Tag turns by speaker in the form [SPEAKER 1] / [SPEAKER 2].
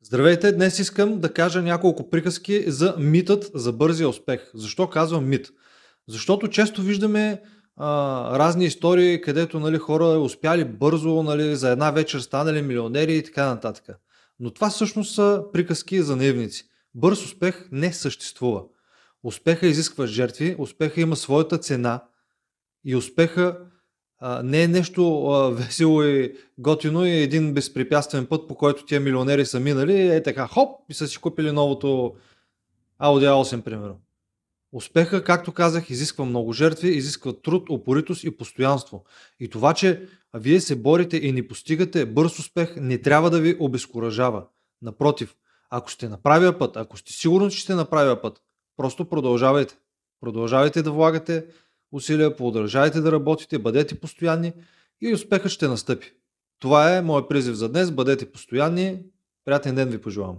[SPEAKER 1] Здравейте, днес искам да кажа няколко приказки за митът за бързия успех. Защо казвам мит? Защото често виждаме разни истории, където хора успяли бързо, за една вечер станали милионери и така нататък. Но това всъщност са приказки за наивници. Бърз успех не съществува. Успеха изисква жертви, успеха има своята цена и успеха не е нещо весело и готино и един безпрепятствен път, по който тия милионери са минали, така хоп и са си купили новото Audi A8, примерно. Успеха, както казах, изисква много жертви, изисква труд, упоритост и постоянство. И това, че вие се борите и не постигате бърз успех, не трябва да ви обезкуражава. Напротив, ако сте на правия път, ако сте сигурни, че сте на правия път, просто продължавайте. Продължавайте да влагате усилия, продължавайте да работите, бъдете постоянни и успехът ще настъпи. Това е моят призив за днес. Бъдете постоянни. Приятен ден ви пожелавам.